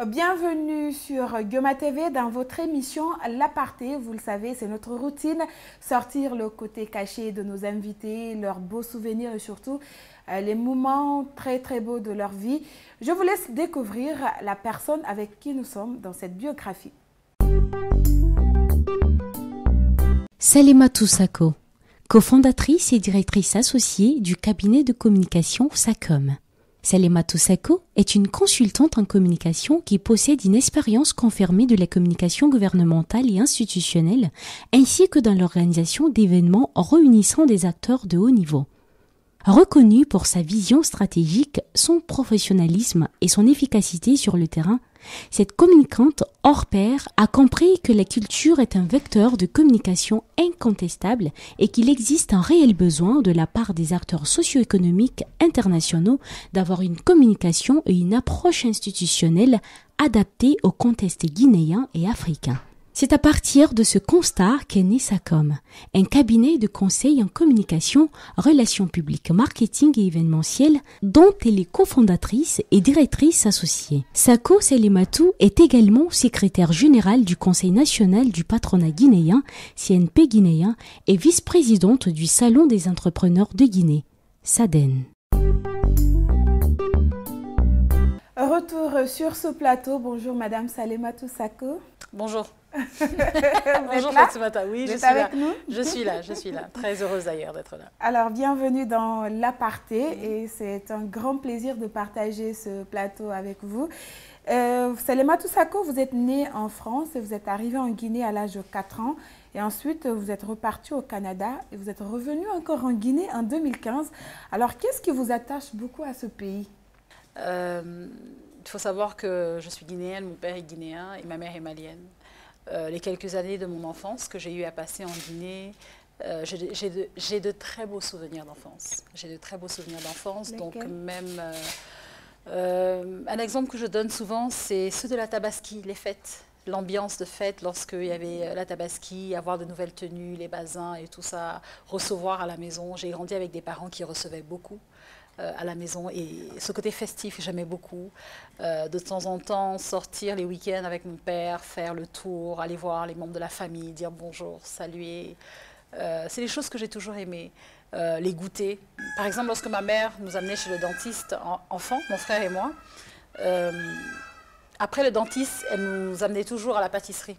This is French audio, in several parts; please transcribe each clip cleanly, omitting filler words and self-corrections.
Bienvenue sur Guioma TV dans votre émission L'Aparté. Vous le savez, c'est notre routine, sortir le côté caché de nos invités, leurs beaux souvenirs et surtout les moments très beaux de leur vie. Je vous laisse découvrir la personne avec qui nous sommes dans cette biographie. Salématou Sako, cofondatrice et directrice associée du cabinet de communication SACOM. Salématou Sako est une consultante en communication qui possède une expérience confirmée de la communication gouvernementale et institutionnelle, ainsi que dans l'organisation d'événements réunissant des acteurs de haut niveau. Reconnue pour sa vision stratégique, son professionnalisme et son efficacité sur le terrain, cette communicante hors pair a compris que la culture est un vecteur de communication incontestable et qu'il existe un réel besoin de la part des acteurs socio-économiques internationaux d'avoir une communication et une approche institutionnelle adaptée au contexte guinéen et africain. C'est à partir de ce constat qu'est né SACOM, un cabinet de conseil en communication, relations publiques, marketing et événementiel, dont elle est cofondatrice et directrice associée. Sako Salématou est également secrétaire générale du Conseil national du patronat guinéen, CNP guinéen, et vice-présidente du Salon des entrepreneurs de Guinée, SADEN. Retour sur ce plateau. Bonjour Madame Salématou Sako. Bonjour. Bonjour Fatimata, oui, je suis là. Nous je suis là. Très heureuse d'ailleurs d'être là. Alors, bienvenue dans l'Aparté et c'est un grand plaisir de partager ce plateau avec vous. Salématou Sako, vous êtes née en France et vous êtes arrivée en Guinée à l'âge de 4 ans. Et ensuite, vous êtes reparti au Canada et vous êtes revenu encore en Guinée en 2015. Alors, qu'est-ce qui vous attache beaucoup à ce pays? Il faut savoir que je suis guinéenne, mon père est guinéen et ma mère est malienne. Les quelques années de mon enfance que j'ai eu à passer en Guinée, j'ai de très beaux souvenirs d'enfance. Donc même un exemple que je donne souvent, c'est ceux de la Tabaski, les fêtes. L'ambiance de fête lorsqu'il y avait la Tabaski, avoir de nouvelles tenues, les bazins et tout ça, recevoir à la maison. J'ai grandi avec des parents qui recevaient beaucoup à la maison et ce côté festif, j'aimais beaucoup. De temps en temps, sortir les week-ends avec mon père, faire le tour, aller voir les membres de la famille, dire bonjour, saluer. C'est des choses que j'ai toujours aimées. Les goûters. Par exemple, lorsque ma mère nous amenait chez le dentiste, enfant, mon frère et moi, après le dentiste, elle nous amenait toujours à la pâtisserie.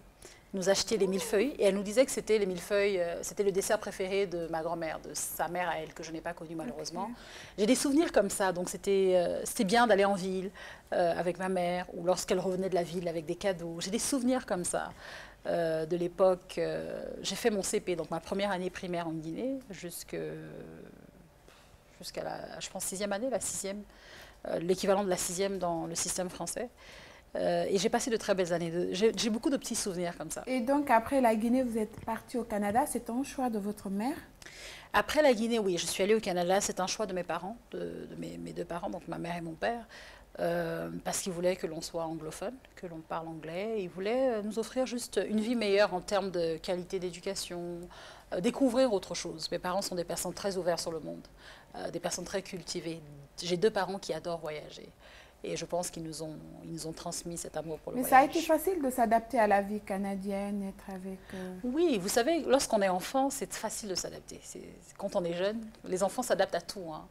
Nous achetait les millefeuilles et elle nous disait que c'était les millefeuilles, c'était le dessert préféré de ma grand-mère, de sa mère à elle, que je n'ai pas connue malheureusement. Okay. J'ai des souvenirs comme ça, donc c'était bien d'aller en ville avec ma mère ou lorsqu'elle revenait de la ville avec des cadeaux. J'ai des souvenirs comme ça de l'époque. J'ai fait mon CP, donc ma première année primaire en Guinée, jusqu'à la, je pense, 6e année, la 6e, l'équivalent de la 6e dans le système français. Et j'ai passé de très belles années. J'ai beaucoup de petits souvenirs comme ça. Et donc, après la Guinée, vous êtes parti au Canada. C'est un choix de votre mère? Après la Guinée, oui. Je suis allée au Canada. C'est un choix de mes parents, de mes deux parents, donc ma mère et mon père, parce qu'ils voulaient que l'on soit anglophone, que l'on parle anglais. Ils voulaient nous offrir juste une vie meilleure en termes de qualité d'éducation, découvrir autre chose. Mes parents sont des personnes très ouvertes sur le monde, des personnes très cultivées. J'ai deux parents qui adorent voyager. Et je pense qu'ils nous ont transmis cet amour pour le voyage. Mais ça a été facile de s'adapter à la vie canadienne, être avec... Oui, vous savez, lorsqu'on est enfant, c'est facile de s'adapter. Quand on est jeune, les enfants s'adaptent à tout. Hein.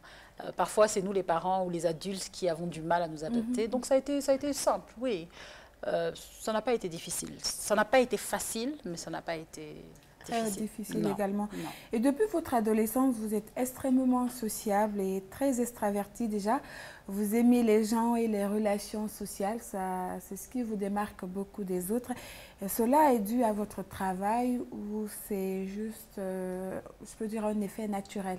Parfois, c'est nous les parents ou les adultes qui avons du mal à nous adapter. Donc ça a été simple, oui. Ça n'a pas été difficile. Ça n'a pas été facile, mais ça n'a pas été... difficile également. Non. Et depuis votre adolescence, vous êtes extrêmement sociable et très extraverti déjà. Vous aimez les gens et les relations sociales, c'est ce qui vous démarque beaucoup des autres. Et cela est dû à votre travail ou c'est juste, je peux dire, un effet naturel?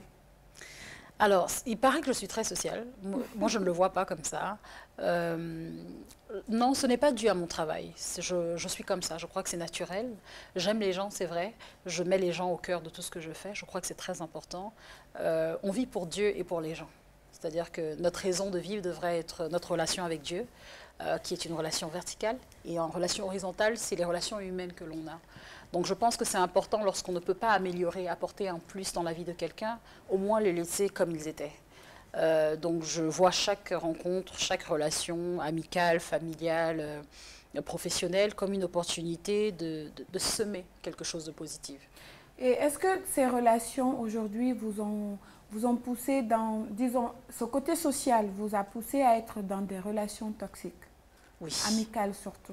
Alors, il paraît que je suis très sociale. Moi, je ne le vois pas comme ça. Non, ce n'est pas dû à mon travail. Je suis comme ça. Je crois que c'est naturel. J'aime les gens, c'est vrai. Je mets les gens au cœur de tout ce que je fais. Je crois que c'est très important. On vit pour Dieu et pour les gens. C'est-à-dire que notre raison de vivre devrait être notre relation avec Dieu, qui est une relation verticale. Et en relation horizontale, c'est les relations humaines que l'on a. Donc je pense que c'est important, lorsqu'on ne peut pas améliorer, apporter un plus dans la vie de quelqu'un, au moins les laisser comme ils étaient. Donc je vois chaque rencontre, chaque relation amicale, familiale, professionnelle comme une opportunité de semer quelque chose de positif. Et est-ce que ces relations aujourd'hui vous ont poussé dans, disons, ce côté social vous a poussé à être dans des relations toxiques, Oui. amicales surtout?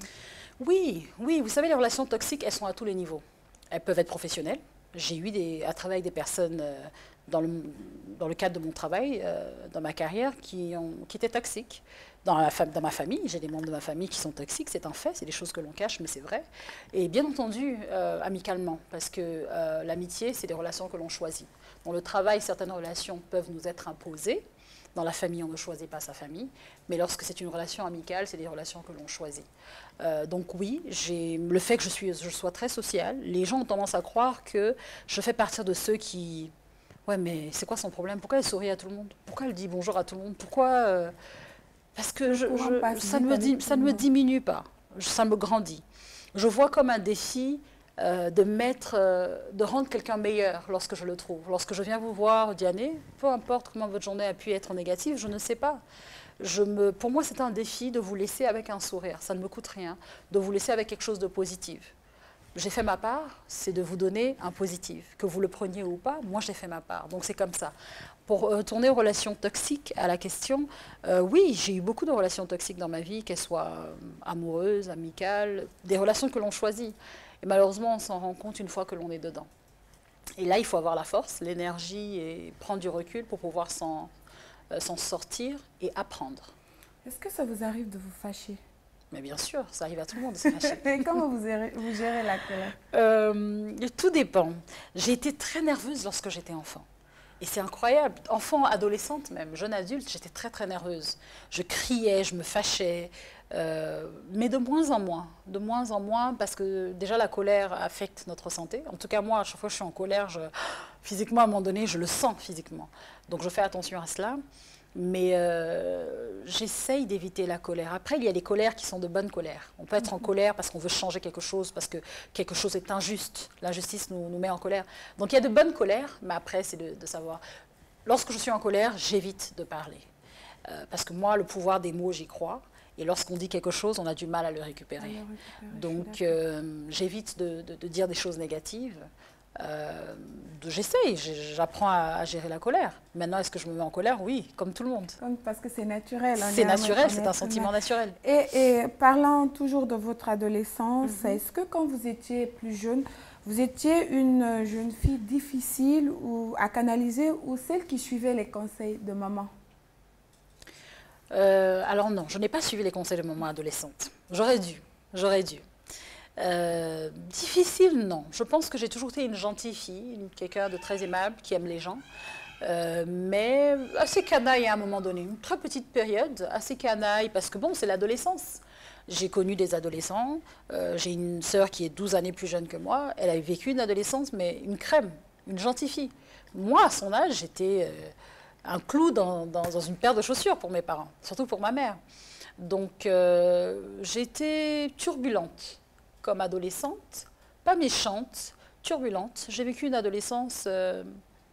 Oui, oui, vous savez, les relations toxiques, elles sont à tous les niveaux. Elles peuvent être professionnelles. J'ai eu à travailler avec des personnes dans le cadre de mon travail, dans ma carrière, qui étaient toxiques. Dans ma famille, j'ai des membres de ma famille qui sont toxiques, c'est un fait, c'est des choses que l'on cache, mais c'est vrai. Et bien entendu, amicalement, parce que l'amitié, c'est des relations que l'on choisit. Dans le travail, certaines relations peuvent nous être imposées. Dans la famille, on ne choisit pas sa famille. Mais lorsque c'est une relation amicale, c'est des relations que l'on choisit. Donc oui, le fait que je sois très sociale, les gens ont tendance à croire que je fais partie de ceux qui... Ouais, mais c'est quoi son problème? Pourquoi elle sourit à tout le monde? Pourquoi elle dit bonjour à tout le monde? Pourquoi Parce que ça ne me diminue pas, ça me grandit. Je vois comme un défi de rendre quelqu'un meilleur lorsque je le trouve. Lorsque je viens vous voir, Diané, peu importe comment votre journée a pu être négative, je ne sais pas. Pour moi, c'est un défi de vous laisser avec un sourire. Ça ne me coûte rien, de vous laisser avec quelque chose de positif. J'ai fait ma part, c'est de vous donner un positif. Que vous le preniez ou pas, moi j'ai fait ma part. Donc c'est comme ça. Pour retourner aux relations toxiques, à la question, oui, j'ai eu beaucoup de relations toxiques dans ma vie, qu'elles soient amoureuses, amicales, des relations que l'on choisit. Et malheureusement, on s'en rend compte une fois que l'on est dedans. Et là, il faut avoir la force, l'énergie et prendre du recul pour pouvoir s'en sortir et apprendre. Est-ce que ça vous arrive de vous fâcher? Mais bien sûr, ça arrive à tout le monde de se fâcher. Et comment vous gérez la colère? Tout dépend. J'ai été très nerveuse lorsque j'étais enfant. Et c'est incroyable. Enfant, adolescente même, jeune adulte, j'étais très très nerveuse. Je criais, je me fâchais, mais de moins en moins. De moins en moins parce que déjà la colère affecte notre santé. En tout cas moi, à chaque fois que je suis en colère, physiquement à un moment donné, je le sens physiquement. Donc je fais attention à cela. Mais j'essaye d'éviter la colère. Après, il y a les colères qui sont de bonnes colères. On peut être en colère parce qu'on veut changer quelque chose, parce que quelque chose est injuste. L'injustice nous met en colère. Donc il y a de bonnes colères, mais après, c'est de savoir. Lorsque je suis en colère, j'évite de parler. Parce que moi, le pouvoir des mots, j'y crois. Et lorsqu'on dit quelque chose, on a du mal à le récupérer. Donc j'évite de dire des choses négatives. J'essaye, j'apprends à gérer la colère. Maintenant, est-ce que je me mets en colère? Oui, comme tout le monde. Parce que c'est naturel. C'est naturel, c'est un sentiment naturel. Et parlant toujours de votre adolescence, est-ce que quand vous étiez plus jeune, vous étiez une jeune fille difficile à canaliser ou celle qui suivait les conseils de maman? Alors non, je n'ai pas suivi les conseils de maman adolescente. J'aurais dû. Difficile, non. Je pense que j'ai toujours été une gentille fille, quelqu'un de très aimable, qui aime les gens, mais assez canaille à un moment donné. Une très petite période, assez canaille, parce que bon, c'est l'adolescence. J'ai connu des adolescents, j'ai une sœur qui est 12 années plus jeune que moi, elle a vécu une adolescence, mais une crème, une gentille fille. Moi, à son âge, j'étais un clou dans une paire de chaussures pour mes parents, surtout pour ma mère. Donc, j'étais turbulente. Comme adolescente, pas méchante, turbulente. J'ai vécu une adolescence,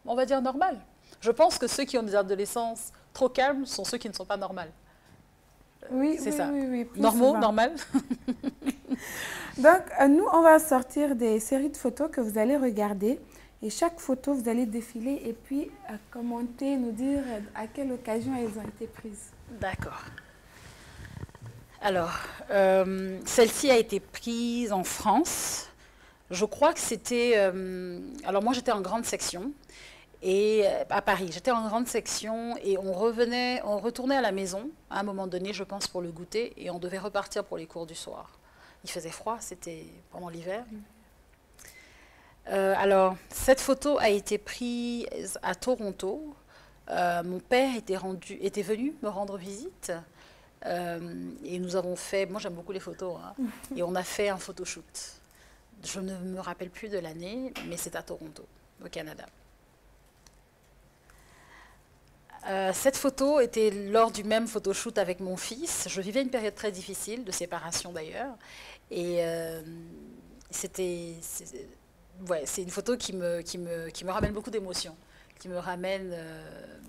on va dire, normale. Je pense que ceux qui ont des adolescences trop calmes sont ceux qui ne sont pas normales. Oui, c'est ça. Oui, normaux, normal. Donc, nous, on va sortir des séries de photos que vous allez regarder. Et chaque photo, vous allez défiler et puis commenter, nous dire à quelle occasion elles ont été prises. D'accord. Alors, celle-ci a été prise en France. Je crois que c'était... alors moi, j'étais en grande section et à Paris. J'étais en grande section et on retournait à la maison à un moment donné, je pense, pour le goûter. Et on devait repartir pour les cours du soir. Il faisait froid, c'était pendant l'hiver. Alors, cette photo a été prise à Toronto. Mon père était venu me rendre visite. Et nous avons fait, moi j'aime beaucoup les photos, hein, et on a fait un photoshoot. Je ne me rappelle plus de l'année, mais c'est à Toronto, au Canada. Cette photo était lors du même photoshoot avec mon fils. Je vivais une période très difficile, de séparation d'ailleurs, et c'est une photo qui me ramène beaucoup d'émotions, qui me ramène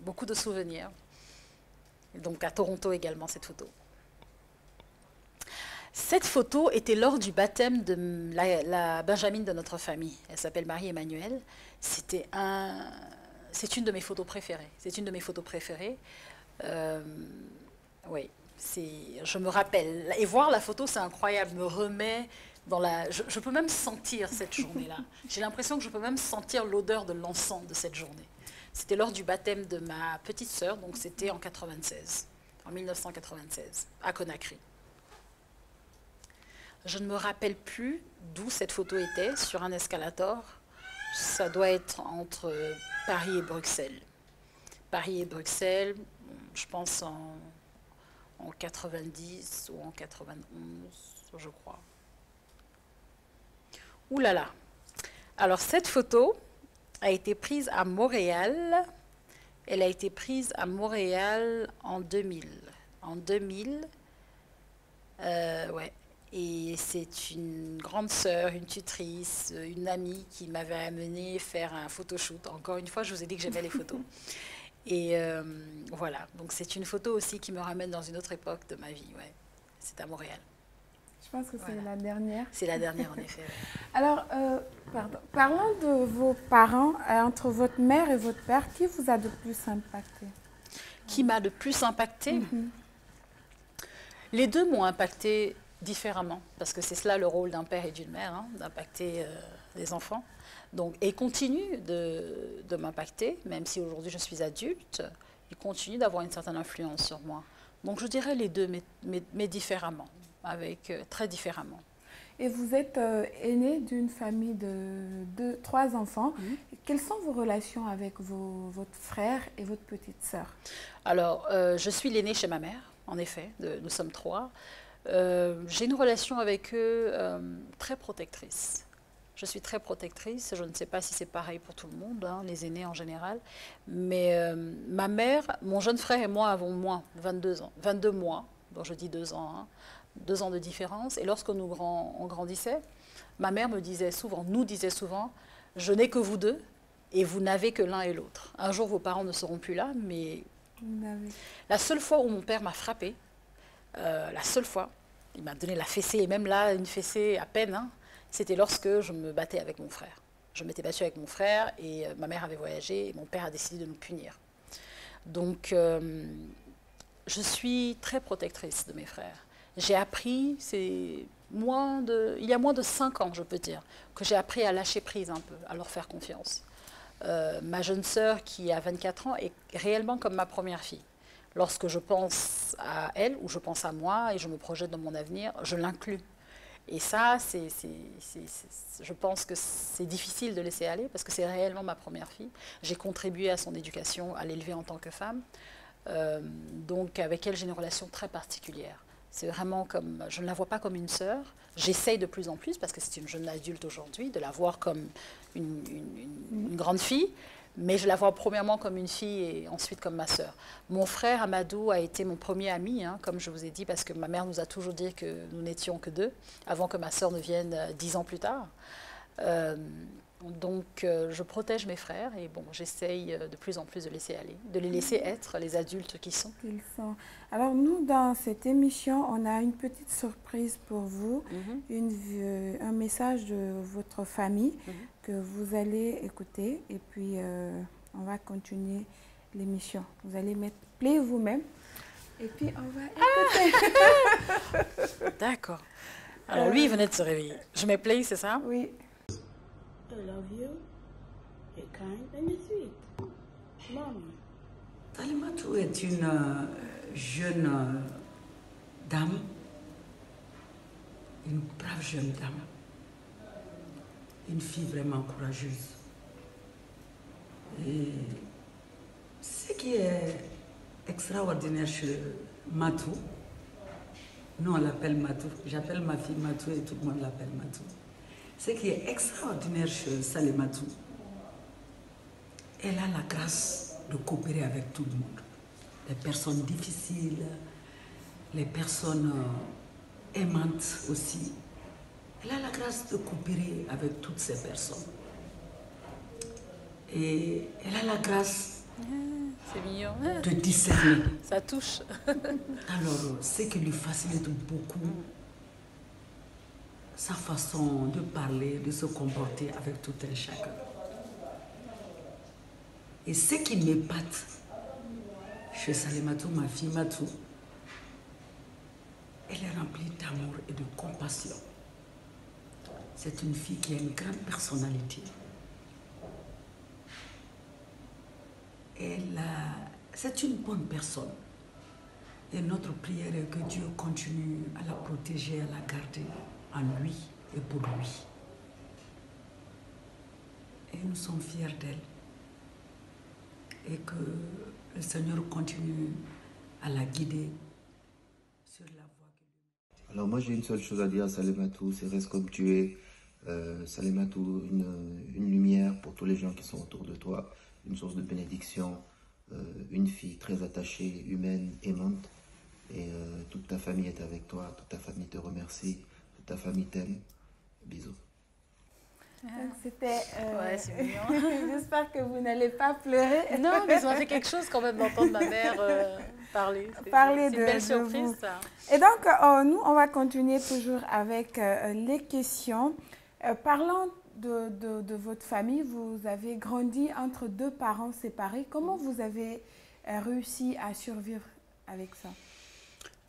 beaucoup de souvenirs. Donc à Toronto également, cette photo. Cette photo était lors du baptême de la Benjamine de notre famille. Elle s'appelle Marie-Emmanuelle. C'est une de mes photos préférées. C'est une de mes photos préférées. Oui, je me rappelle. Et voir la photo, c'est incroyable. Me remet dans la... Je peux même sentir cette journée-là. J'ai l'impression que je peux même sentir l'odeur de l'encens de cette journée. C'était lors du baptême de ma petite sœur, donc c'était en 1996, à Conakry. Je ne me rappelle plus d'où cette photo était, sur un escalator. Ça doit être entre Paris et Bruxelles. Paris et Bruxelles, je pense en 90 ou en 91, je crois. Ouh là là. Alors cette photo a été prise à Montréal. Elle a été prise à Montréal en 2000. En 2000, ouais. Et c'est une grande sœur, une tutrice, une amie qui m'avait amenée faire un photoshoot. Encore une fois, je vous ai dit que j'aimais les photos. Et voilà, donc c'est une photo aussi qui me ramène dans une autre époque de ma vie. Ouais. C'est à Montréal. Je pense que c'est la dernière. C'est la dernière, en effet. Ouais. Alors, parlons de vos parents. Entre votre mère et votre père, qui vous a de plus impacté? Qui m'a le plus impacté? Les deux m'ont impacté différemment, parce que c'est cela le rôle d'un père et d'une mère, hein, d'impacter les enfants. Donc, et continue de m'impacter, même si aujourd'hui je suis adulte, il continue d'avoir une certaine influence sur moi. Donc je dirais les deux, mais différemment, très différemment. Et vous êtes aîné d'une famille de 3 enfants. Quelles sont vos relations avec votre frère et votre petite sœur? Alors, je suis l'aînée chez ma mère, en effet, nous sommes 3. J'ai une relation avec eux très protectrice. Je suis très protectrice, je ne sais pas si c'est pareil pour tout le monde, hein, les aînés en général, mais ma mère, mon jeune frère et moi avons moins, 22 mois, donc je dis 2 ans, hein, 2 ans de différence, et lorsque on grandissait, ma mère nous disait souvent, je n'ai que vous deux, et vous n'avez que l'un et l'autre. Un jour, vos parents ne seront plus là, mais la seule fois où mon père m'a frappée, la seule fois, il m'a donné la fessée, et même là, une fessée à peine, hein, c'était lorsque je me battais avec mon frère. Je m'étais battue avec mon frère et ma mère avait voyagé et mon père a décidé de nous punir. Donc, je suis très protectrice de mes frères. J'ai appris, il y a moins de 5 ans, je peux dire, que j'ai appris à lâcher prise un peu, à leur faire confiance. Ma jeune sœur, qui a 24 ans, est réellement comme ma première fille. Lorsque je pense à elle ou je pense à moi et je me projette dans mon avenir, je l'inclus. Et ça, je pense que c'est difficile de laisser aller parce que c'est réellement ma première fille. J'ai contribué à son éducation, à l'élever en tant que femme. Donc avec elle, j'ai une relation très particulière. C'est vraiment comme, je ne la vois pas comme une sœur. J'essaye de plus en plus, parce que c'est une jeune adulte aujourd'hui, de la voir comme une grande fille. Mais je la vois premièrement comme une fille et ensuite comme ma sœur. Mon frère Amadou a été mon premier ami, hein, comme je vous ai dit, parce que ma mère nous a toujours dit que nous n'étions que 2, avant que ma sœur ne vienne 10 ans plus tard. Donc je protège mes frères et bon, j'essaye de plus en plus de laisser aller, de les laisser être les adultes qu'ils sont. Alors nous, dans cette émission, on a une petite surprise pour vous, un message de votre famille que vous allez écouter et puis on va continuer l'émission. Vous allez mettre play vous-même et puis on va écouter. D'accord. Alors lui, il venait de se réveiller. Je mets play, c'est ça? Oui. I love you. You're kind and you're sweet. Mommy. Salimatou est une jeune dame, une brave jeune dame, une fille vraiment courageuse. Et ce qui est extraordinaire chez Matou, nous on l'appelle Matou, j'appelle ma fille Matou et tout le monde l'appelle Matou. Ce qui est extraordinaire chez Salimatou, elle a la grâce de coopérer avec tout le monde. Les personnes difficiles, les personnes aimantes aussi. Elle a la grâce de coopérer avec toutes ces personnes. Et elle a la grâce C'est mignon. de discerner. Ça touche. Alors, ce qui lui facilite beaucoup sa façon de parler, de se comporter avec tout un chacun. Et ce qui m'épate chez Salematou, ma fille Matou, elle est remplie d'amour et de compassion. C'est une fille qui a une grande personnalité. C'est une bonne personne. Et notre prière est que Dieu continue à la protéger, à la garder en lui et pour lui. Et nous sommes fiers d'elle. Et que le Seigneur continue à la guider sur la voie que lui. Alors moi j'ai une seule chose à dire à Salematou, c'est reste comme tu es. Salematou, une lumière pour tous les gens qui sont autour de toi, une source de bénédiction, une fille très attachée, humaine, aimante. Et toute ta famille est avec toi, toute ta famille te remercie, toute ta famille t'aime. Bisous. Donc c'était... Ouais, c'est mignon. J'espère que vous n'allez pas pleurer. Non, mais ça m'a fait quelque chose quand même d'entendre ma mère parler. Parler C'est une belle de surprise, vous. ça. Et donc, nous, on va continuer toujours avec les questions. Parlant de votre famille, vous avez grandi entre deux parents séparés. Comment vous avez réussi à survivre avec ça?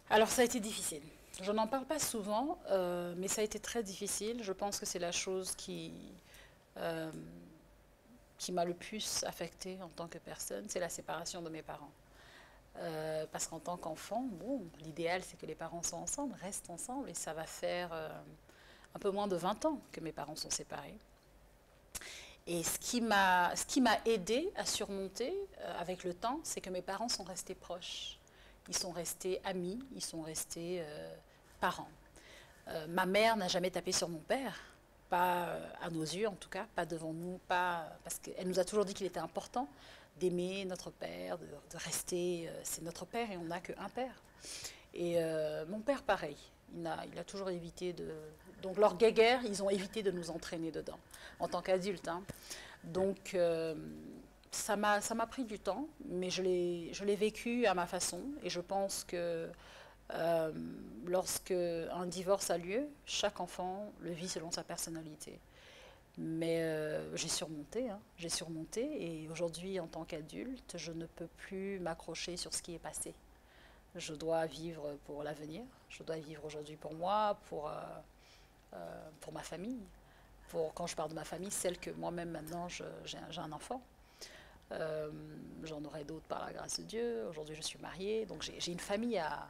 Alors, ça a été difficile. Je n'en parle pas souvent, mais ça a été très difficile. Je pense que c'est la chose qui m'a le plus affectée en tant que personne, c'est la séparation de mes parents. Parce qu'en tant qu'enfant, bon, l'idéal c'est que les parents soient ensemble, restent ensemble, et ça va faire un peu moins de 20 ans que mes parents sont séparés. Et ce qui m'a aidée à surmonter avec le temps, c'est que mes parents sont restés proches. Ils sont restés amis, ils sont restés parents. Ma mère n'a jamais tapé sur mon père, pas à nos yeux en tout cas, pas devant nous, parce qu'elle nous a toujours dit qu'il était important d'aimer notre père, de rester, c'est notre père et on n'a qu'un père. Et mon père pareil, il a toujours évité de... Donc leur guéguerre, ils ont évité de nous entraîner dedans, en tant qu'adultes. Hein. Donc ça m'a pris du temps, mais je l'ai vécu à ma façon. Et je pense que lorsque un divorce a lieu, chaque enfant le vit selon sa personnalité. Mais j'ai surmonté, hein, j'ai surmonté. Et aujourd'hui, en tant qu'adulte, je ne peux plus m'accrocher sur ce qui est passé. Je dois vivre pour l'avenir. Je dois vivre aujourd'hui pour moi, pour ma famille. Quand je parle de ma famille, celle que moi-même maintenant, j'ai un enfant. J'en aurai d'autres par la grâce de Dieu. Aujourd'hui, je suis mariée, donc j'ai une famille à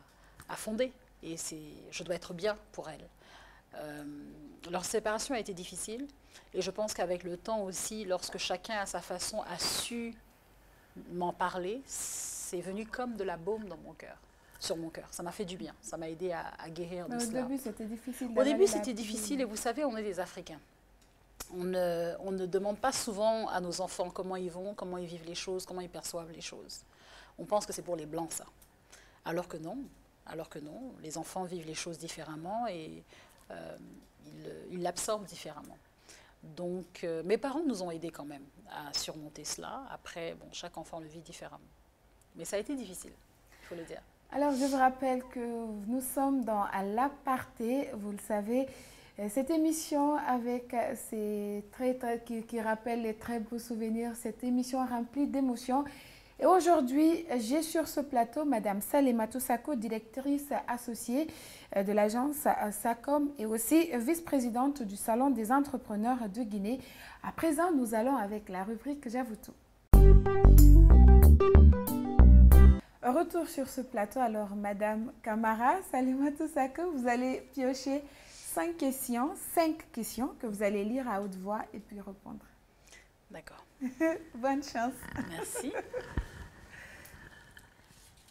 fonder. Et je dois être bien pour elle. Leur séparation a été difficile. Et je pense qu'avec le temps aussi, lorsque chacun à sa façon a su m'en parler, c'est venu comme de la baume dans mon cœur. Sur mon cœur. Ça m'a fait du bien. Ça m'a aidé à guérir de cela. Au début, c'était difficile. Au début, c'était difficile. Et vous savez, on est des Africains. On ne demande pas souvent à nos enfants comment ils vont, comment ils vivent les choses, comment ils perçoivent les choses. On pense que c'est pour les Blancs, ça. Alors que non. Alors que non. Les enfants vivent les choses différemment et ils l'absorbent différemment. Donc, mes parents nous ont aidés quand même à surmonter cela. Après, bon, chaque enfant le vit différemment. Mais ça a été difficile, il faut le dire. Alors, je vous rappelle que nous sommes dans À l'aparté, vous le savez, cette émission avec qui rappelle les très beaux souvenirs, cette émission remplie d'émotions. Et aujourd'hui, j'ai sur ce plateau Madame Salematou Sako, directrice associée de l'agence SACOM et aussi vice-présidente du Salon des entrepreneurs de Guinée. À présent, nous allons avec la rubrique J'avoue tout. Retour sur ce plateau, alors Madame Camara Salematou Sako, vous allez piocher 5 questions que vous allez lire à haute voix et puis répondre. D'accord. Bonne chance. Merci.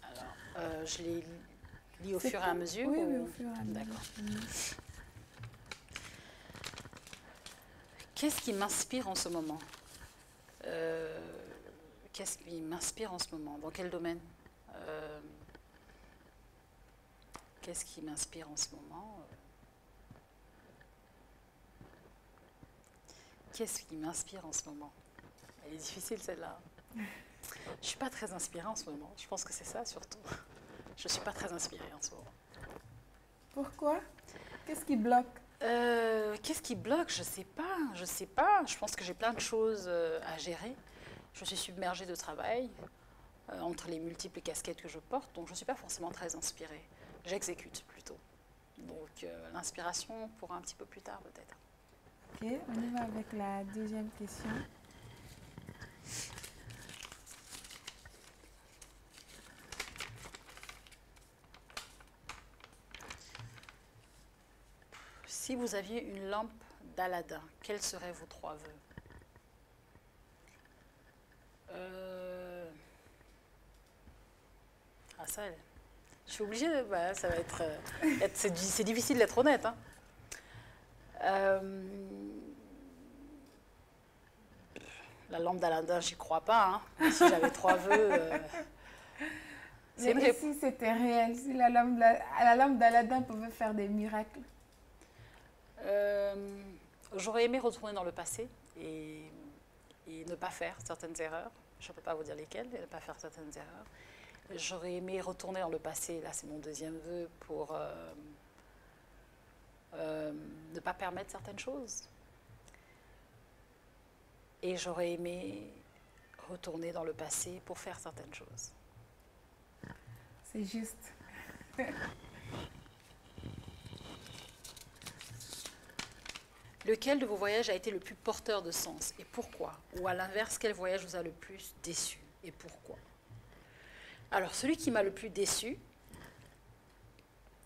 Alors, je les lis au fur et à mesure. Oui, oui, au fur et à mesure. D'accord. Qu'est-ce qui m'inspire en ce moment? Qu'est-ce qui m'inspire en ce moment? Dans quel domaine? Qu'est-ce qui m'inspire en ce moment? Qu'est-ce qui m'inspire en ce moment? Elle est difficile celle-là. Je ne suis pas très inspirée en ce moment. Je pense que c'est ça surtout. Je ne suis pas très inspirée en ce moment. Pourquoi? Qu'est-ce qui bloque? Qu'est-ce qui bloque? Je ne sais pas. Je ne sais pas. Je pense que j'ai plein de choses à gérer. Je suis submergée de travail entre les multiples casquettes que je porte. Donc, je ne suis pas forcément très inspirée. J'exécute plutôt. Donc, l'inspiration pour un petit peu plus tard peut-être. Ok, on y va avec la deuxième question. Si vous aviez une lampe d'Aladin, quels seraient vos 3 vœux? Ah ça, je suis obligée, ça va être c'est difficile d'être honnête. Hein. La lampe d'Aladin, j'y crois pas. Hein. Si j'avais 3 vœux... Mais si c'était réel, si la lampe d'Aladin pouvait faire des miracles? J'aurais aimé retourner dans le passé et ne pas faire certaines erreurs. Je ne peux pas vous dire lesquelles, et ne pas faire certaines erreurs. J'aurais aimé retourner dans le passé, là c'est mon deuxième vœu, pour ne pas permettre certaines choses. Et j'aurais aimé retourner dans le passé pour faire certaines choses. C'est juste. Lequel de vos voyages a été le plus porteur de sens et pourquoi? Ou à l'inverse, quel voyage vous a le plus déçu et pourquoi? Alors, celui qui m'a le plus déçu,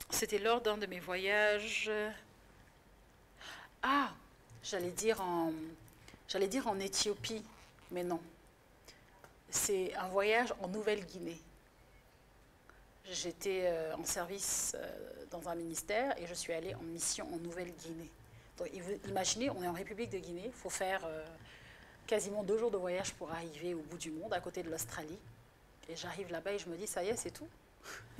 c'était lors d'un de mes voyages... Ah, j'allais dire en Éthiopie, mais non. C'est un voyage en Nouvelle-Guinée. J'étais en service dans un ministère et je suis allée en mission en Nouvelle-Guinée. Donc, imaginez, on est en République de Guinée, il faut faire quasiment 2 jours de voyage pour arriver au bout du monde, à côté de l'Australie. Et j'arrive là-bas et je me dis, ça y est, c'est tout.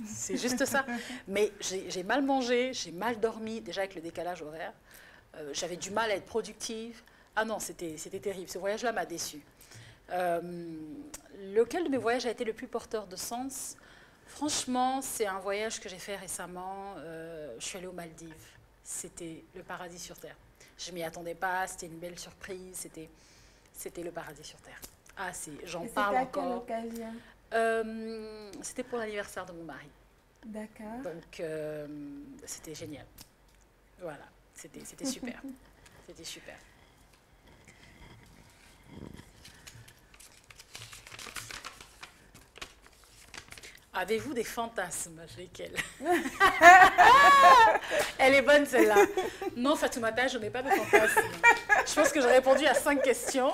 C'est juste ça. Mais j'ai mal mangé, j'ai mal dormi, déjà avec le décalage horaire. J'avais du mal à être productive. Ah non, c'était terrible. Ce voyage-là m'a déçue. Lequel de mes voyages a été le plus porteur de sens? Franchement, c'est un voyage que j'ai fait récemment. Je suis allée aux Maldives. C'était le paradis sur Terre. Je ne m'y attendais pas, c'était une belle surprise, c'était le paradis sur Terre. Ah, j'en parle encore. C'était à quelle occasion? C'était pour l'anniversaire de mon mari. D'accord. Donc, c'était génial. Voilà, c'était super. C'était super. Avez-vous des fantasmes? Lesquels? Elle est bonne celle-là. Non, Fatoumata, je n'ai pas de fantasmes. Je pense que j'ai répondu à 5 questions.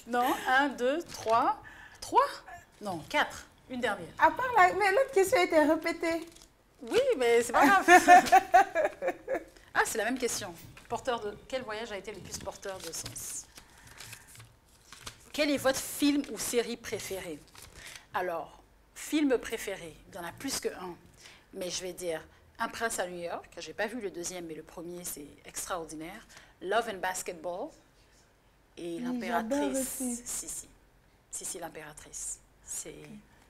Non, 1, 2, 3. 3? Non, 4. Une dernière. À part mais l'autre question a été répétée. Oui, mais c'est pas grave. Ah, c'est la même question. Quel voyage a été le plus porteur de sens? Quel est votre film ou série préféré? Alors, film préféré, il y en a plus qu'un, mais je vais dire Un prince à New York, je n'ai pas vu le deuxième, mais le premier c'est extraordinaire. Love and Basketball et l'impératrice. Si, l'impératrice. C'est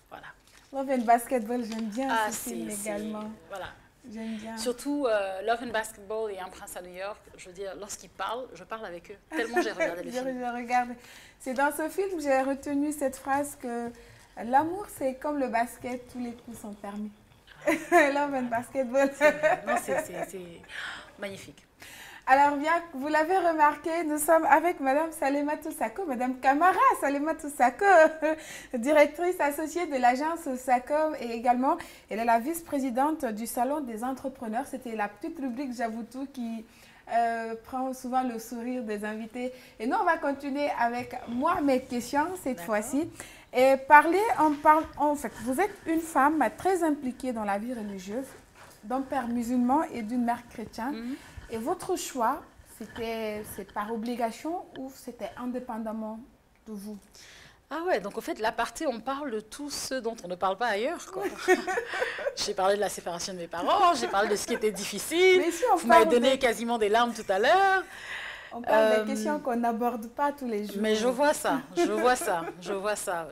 voilà. Love and Basketball, j'aime bien ce film également. Voilà. J'aime bien. Surtout Love and Basketball et Un prince à New York, je veux dire, lorsqu'ils parlent, je parle avec eux. Tellement j'ai regardé le film. Je regarde. C'est dans ce film que j'ai retenu cette phrase que l'amour, c'est comme le basket, tous les coups sont permis. Love and Basketball. C'est magnifique. Alors bien, vous l'avez remarqué, nous sommes avec Madame Salematou Sako, Madame Camara Salematou Sako, directrice associée de l'agence SACOM et également, elle est la vice-présidente du Salon des entrepreneurs. C'était la petite rubrique J'avoue tout qui prend souvent le sourire des invités. Et nous, on va continuer avec moi, mes questions cette fois-ci. Et en fait, vous êtes une femme très impliquée dans la vie religieuse, d'un père musulman et d'une mère chrétienne. Et votre choix, c'est par obligation ou c'était indépendamment de vous? Ah ouais, donc en fait, l'aparté, on parle de tout ce dont on ne parle pas ailleurs, quoi. J'ai parlé de la séparation de mes parents, j'ai parlé de ce qui était difficile. Vous m'avez donné quasiment des larmes tout à l'heure. On parle des questions qu'on n'aborde pas tous les jours. Mais je vois ça, je vois ça, je vois ça.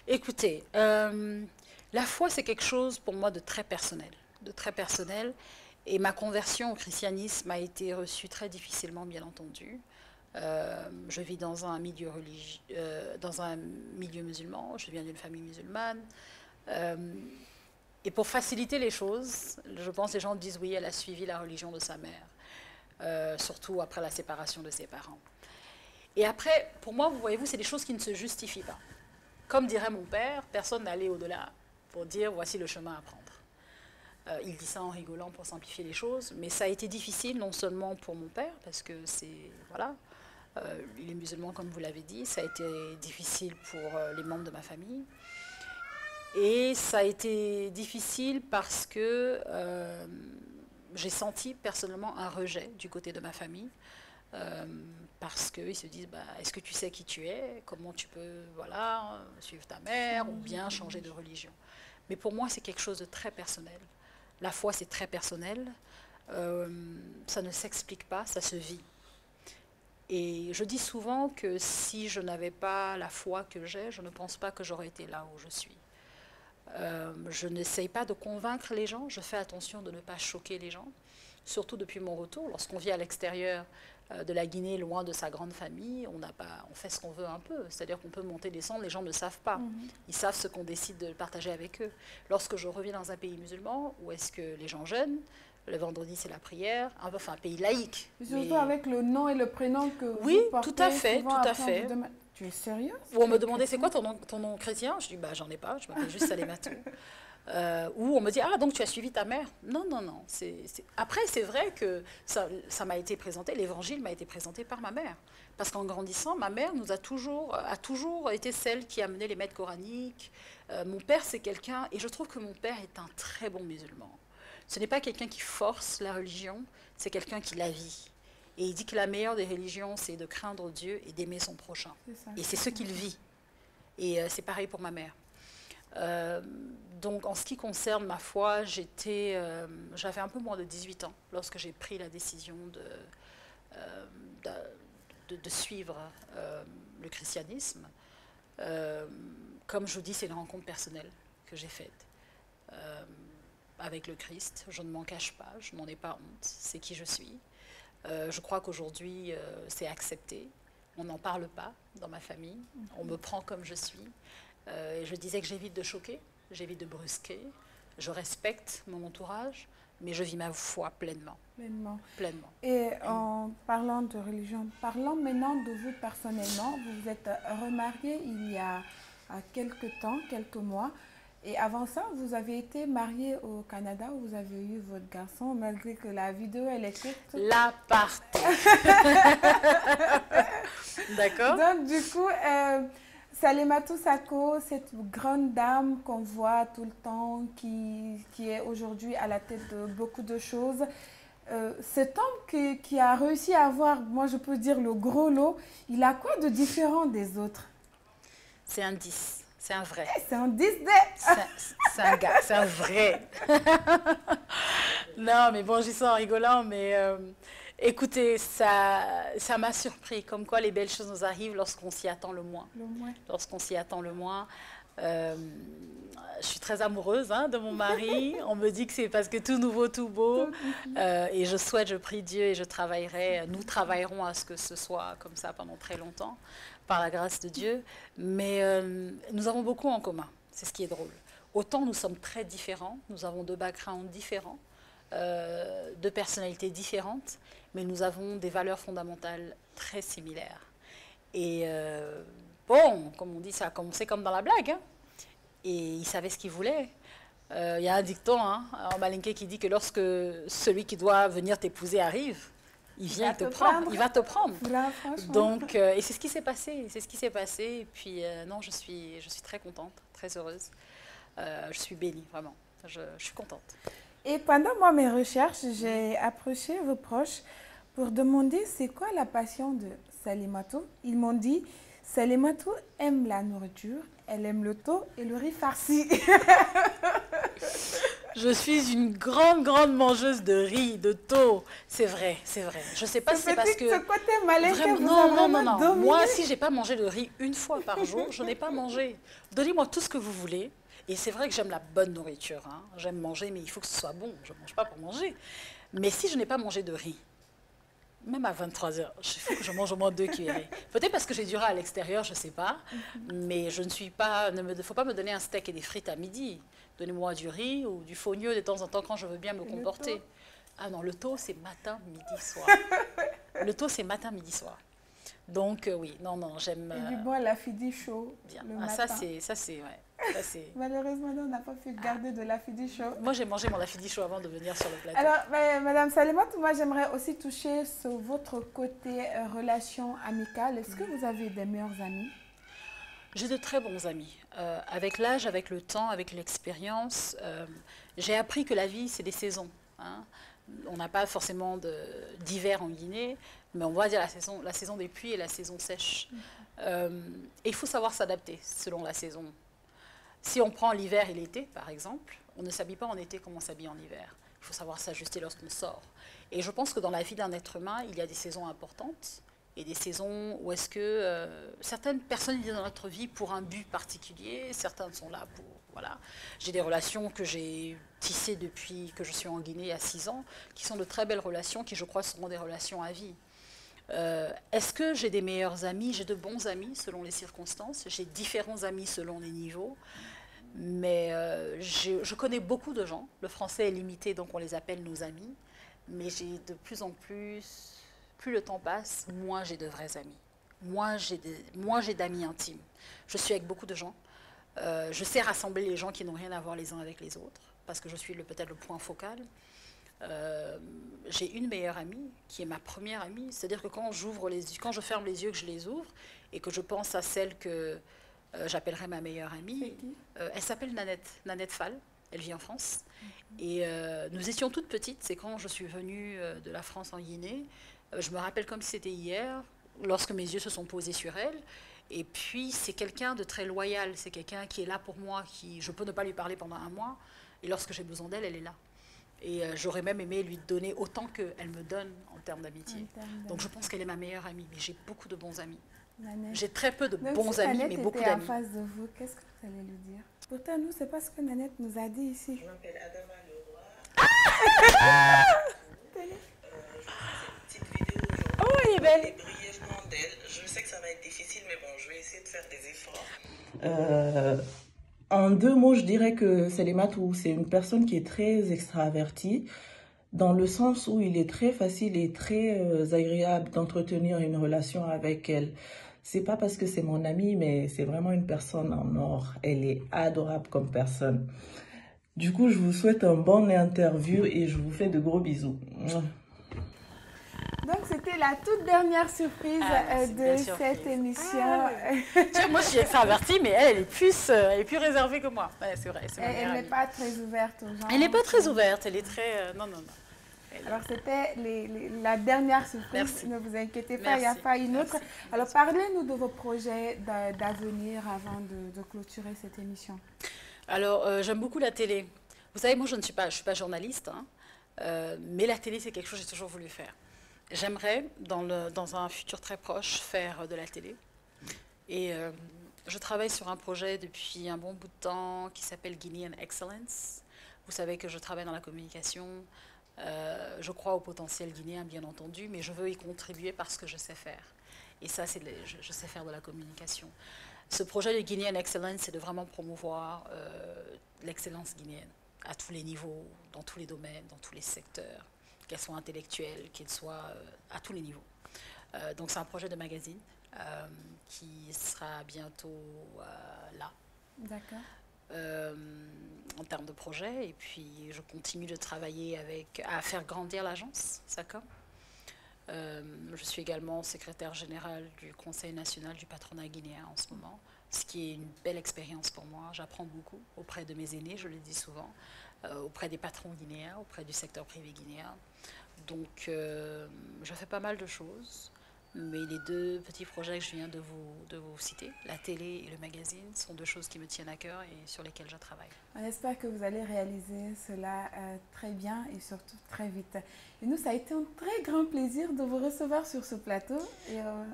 Écoutez, la foi, c'est quelque chose pour moi de très personnel. Et ma conversion au christianisme a été reçue très difficilement, bien entendu. Je vis dans un milieu musulman, je viens d'une famille musulmane. Et pour faciliter les choses, je pense que les gens disent oui, elle a suivi la religion de sa mère, surtout après la séparation de ses parents. Et après, pour moi, vous voyez-vous, c'est des choses qui ne se justifient pas. Comme dirait mon père, personne n'allait au-delà pour dire voici le chemin à prendre. Il dit ça en rigolant pour simplifier les choses, mais ça a été difficile non seulement pour mon père, parce que voilà, il est musulman comme vous l'avez dit, ça a été difficile pour les membres de ma famille. Et ça a été difficile parce que j'ai senti personnellement un rejet du côté de ma famille. Parce qu'ils se disent, est-ce que tu sais qui tu es? Comment tu peux suivre ta mère ou bien changer de religion? Mais pour moi, c'est quelque chose de très personnel. La foi, c'est très personnel. Ça ne s'explique pas, ça se vit. Et je dis souvent que si je n'avais pas la foi que j'ai, je ne pense pas que j'aurais été là où je suis. Je n'essaye pas de convaincre les gens, je fais attention de ne pas choquer les gens, surtout depuis mon retour. Lorsqu'on vit à l'extérieur de la Guinée, loin de sa grande famille, on fait ce qu'on veut un peu, c'est-à-dire qu'on peut monter, descendre, les gens ne savent pas. Ils savent ce qu'on décide de partager avec eux. Lorsque je reviens dans un pays musulman, où est-ce que les gens jeûnent, le vendredi c'est la prière, enfin un pays laïque. Surtout avec le nom et le prénom que vous portez. Oui, tout à fait. Tu es sérieuse? Ou on me demandait c'est quoi ton nom chrétien? Je dis j'en ai pas, je m'appelle juste Salématou. Ou on me dit donc tu as suivi ta mère? Non. Après c'est vrai que ça m'a été présenté, l'évangile m'a été présenté par ma mère. Parce qu'en grandissant, ma mère a toujours été celle qui a mené les maîtres coraniques. Mon père c'est quelqu'un, et je trouve que mon père est un très bon musulman. Ce n'est pas quelqu'un qui force la religion, c'est quelqu'un qui la vit. Et il dit que la meilleure des religions, c'est de craindre Dieu et d'aimer son prochain. Et c'est ce qu'il vit. Et c'est pareil pour ma mère. Donc, en ce qui concerne ma foi, j'avais un peu moins de 18 ans lorsque j'ai pris la décision de suivre le christianisme. Comme je vous dis, c'est une rencontre personnelle que j'ai faite avec le Christ. Je ne m'en cache pas, je n'en ai pas honte, c'est qui je suis. Je crois qu'aujourd'hui, c'est accepté. On n'en parle pas dans ma famille. On me prend comme je suis. Et je disais que j'évite de choquer, j'évite de brusquer. Je respecte mon entourage, mais je vis ma foi pleinement. Pleinement. Et en parlant de religion, parlons maintenant de vous personnellement. Vous vous êtes remariée il y a quelques mois. Et avant ça, vous avez été mariée au Canada où vous avez eu votre garçon, malgré que la vidéo, elle est courte. La partie. D'accord. Donc, du coup, Salématou Sakho, cette grande dame qu'on voit tout le temps, qui est aujourd'hui à la tête de beaucoup de choses, cet homme qui a réussi à avoir, moi je peux dire, le gros lot, il a quoi de différent des autres? C'est un 10. C'est un vrai. C'est un 10 c'est un gars, c'est un vrai. Non, mais bon, j'y sens en rigolant, mais écoutez, ça m'a surpris, comme quoi les belles choses nous arrivent lorsqu'on s'y attend le moins. Lorsqu'on s'y attend le moins. Je suis très amoureuse de mon mari. On me dit que c'est parce que tout nouveau, tout beau. Et je prie Dieu et nous travaillerons à ce que ce soit comme ça pendant très longtemps, par la grâce de Dieu. Mais nous avons beaucoup en commun. C'est ce qui est drôle. Autant nous sommes très différents, nous avons deux backgrounds différents, deux personnalités différentes, mais nous avons des valeurs fondamentales très similaires. Et bon, comme on dit, ça a commencé comme dans la blague. Et il savait ce qu'il voulait. Il y a un dicton en malinké qui dit que lorsque celui qui doit venir t'épouser arrive, il vient te prendre, il va te prendre. Là, donc, et c'est ce qui s'est passé. Et puis, non, je suis très contente, très heureuse. Je suis bénie, vraiment. Je suis contente. Et pendant mes recherches, j'ai approché vos proches pour demander c'est quoi la passion de Salématou. Ils m'ont dit Salématou aime la nourriture, elle aime le thon et le riz farci. Je suis une grande, grande mangeuse de riz, de thon. C'est vrai, c'est vrai. Je ne sais pas si c'est parce que... Ce côté malin que vous non, avez non, non, non. dominé. Moi, si je n'ai pas mangé de riz une fois par jour, je n'ai pas mangé. Donnez-moi tout ce que vous voulez. Et c'est vrai que j'aime la bonne nourriture. Hein. J'aime manger, mais il faut que ce soit bon. Je ne mange pas pour manger. Mais si je n'ai pas mangé de riz, même à 23 heures, il faut que je mange au moins 2 cuillerées. Peut-être parce que j'ai duré à l'extérieur, je ne sais pas. Mais je ne suis pas... Il ne faut pas me donner un steak et des frites à midi. Donnez-moi du riz ou du fonio de temps en temps quand je veux bien me comporter. Ah non, le taux, c'est matin, midi, soir. Le taux, c'est matin, midi, soir. Donc, oui, non, non, j'aime... Et du bon, la fidi chaud bien. le matin. matin. Ça, c'est, ouais. Malheureusement, nous, on n'a pas pu garder de la fidi chaud. Moi, j'ai mangé mon lafidi chaud avant de venir sur le plateau. Alors, Madame Salématou, moi, j'aimerais aussi toucher sur votre côté relation amicale. Est-ce que vous avez des meilleurs amis? J'ai de très bons amis. Avec l'âge, avec le temps, avec l'expérience, j'ai appris que la vie, c'est des saisons. Hein. On n'a pas forcément d'hiver en Guinée, mais on va dire la saison des pluies et la saison sèche. Et il faut savoir s'adapter selon la saison. Si on prend l'hiver et l'été, par exemple, on ne s'habille pas en été comme on s'habille en hiver. Il faut savoir s'ajuster lorsqu'on sort. Et je pense que dans la vie d'un être humain, il y a des saisons importantes et des saisons où est-ce que certaines personnes viennent dans notre vie pour un but particulier, certaines sont là pour... Voilà. J'ai des relations que j'ai tissées depuis que je suis en Guinée à 6 ans, qui sont de très belles relations, qui je crois seront des relations à vie. Est-ce que j'ai des meilleurs amis? J'ai de bons amis selon les circonstances, j'ai différents amis selon les niveaux, mais je connais beaucoup de gens. Le français est limité, donc on les appelle nos amis, mais j'ai de plus en plus... Plus le temps passe, moins j'ai de vrais amis. Moins j'ai d'amis intimes. Je suis avec beaucoup de gens. Je sais rassembler les gens qui n'ont rien à voir les uns avec les autres, parce que je suis peut-être le point focal. J'ai une meilleure amie, qui est ma première amie. C'est-à-dire que quand je ferme les yeux, que je les ouvre, et que je pense à celle que j'appellerai ma meilleure amie, elle s'appelle Nanette Fall. Elle vit en France. Et nous étions toutes petites. C'est quand je suis venue de la France en Guinée. Je me rappelle comme si c'était hier, lorsque mes yeux se sont posés sur elle. Et puis, c'est quelqu'un de très loyal. C'est quelqu'un qui est là pour moi. Je peux ne pas lui parler pendant 1 mois. Et lorsque j'ai besoin d'elle, elle est là. Et j'aurais même aimé lui donner autant qu'elle me donne en termes d'amitié. Donc, je pense qu'elle est ma meilleure amie. Mais j'ai beaucoup de bons amis. J'ai très peu de bons amis, mais beaucoup d'amis. En face de vous, qu'est-ce que vous allez lui dire? Pourtant, nous, c'est pas ce que Nanette nous a dit ici. Je m'appelle Adama Leroy. Oh, elle est belle. Brièvement d'elle. Je sais que ça va être difficile, mais bon, je vais essayer de faire des efforts. En 2 mots, je dirais que Salématou, c'est une personne qui est très extravertie, dans le sens où il est très facile et très agréable d'entretenir une relation avec elle. C'est pas parce que c'est mon amie, mais c'est vraiment une personne en or. Elle est adorable comme personne. Du coup, je vous souhaite un bon interview et je vous fais de gros bisous. Donc, c'était la toute dernière surprise de cette émission. Tiens, moi, je suis extravertie, mais elle est plus réservée que moi. Ouais, c'est vrai. Elle n'est pas très ouverte aux gens. Elle n'est pas très ouverte. Elle est très... non. Alors, c'était la dernière surprise. Merci. Ne vous inquiétez pas, il n'y a pas une autre. Alors, parlez-nous de vos projets d'avenir avant de clôturer cette émission. Alors, j'aime beaucoup la télé. Vous savez, moi, je ne suis pas journaliste, hein, mais la télé, c'est quelque chose que j'ai toujours voulu faire. J'aimerais, dans un futur très proche, faire de la télé. Et je travaille sur un projet depuis un bon bout de temps qui s'appelle Guinean Excellence. Vous savez que je travaille dans la communication. Je crois au potentiel guinéen, bien entendu, mais je veux y contribuer parce que je sais faire. Et ça, je sais faire de la communication. Ce projet de Guinean Excellence, c'est de vraiment promouvoir l'excellence guinéenne à tous les niveaux, dans tous les domaines, dans tous les secteurs, qu'elle soit intellectuelle, qu'elle soit à tous les niveaux. Donc c'est un projet de magazine qui sera bientôt là. D'accord. En termes de projet, et puis je continue de travailler à faire grandir l'agence SACOM. Je suis également secrétaire générale du Conseil national du patronat guinéen en ce moment, ce qui est une belle expérience pour moi. J'apprends beaucoup auprès de mes aînés, je le dis souvent, auprès des patrons guinéens, auprès du secteur privé guinéen. Donc je fais pas mal de choses. Mais les deux petits projets que je viens de vous citer, la télé et le magazine, sont deux choses qui me tiennent à cœur et sur lesquelles je travaille. On espère que vous allez réaliser cela très bien et surtout très vite. Et nous, ça a été un très grand plaisir de vous recevoir sur ce plateau.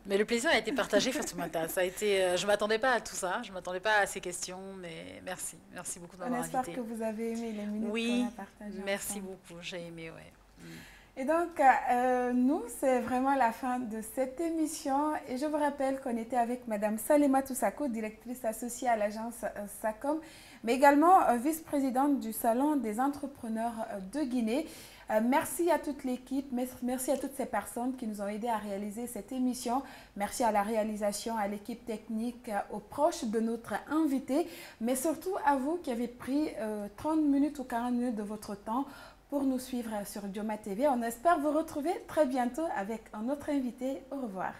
Mais le plaisir a été partagé, Fatoumata. Ça a été, je ne m'attendais pas à tout ça, je ne m'attendais pas à ces questions, mais merci. Merci beaucoup de m'avoir invité. On espère que vous avez aimé les minutes qu'on a partagées. Merci beaucoup, j'ai aimé, ouais. Et donc, nous, c'est vraiment la fin de cette émission. Et je vous rappelle qu'on était avec Madame Salématou Sako, directrice associée à l'agence SACOM, mais également vice-présidente du Salon des entrepreneurs de Guinée. Merci à toute l'équipe, merci à toutes ces personnes qui nous ont aidés à réaliser cette émission. Merci à la réalisation, à l'équipe technique, aux proches de notre invité, mais surtout à vous qui avez pris 30 minutes ou 40 minutes de votre temps pour nous suivre sur Dioma TV. On espère vous retrouver très bientôt avec un autre invité. Au revoir.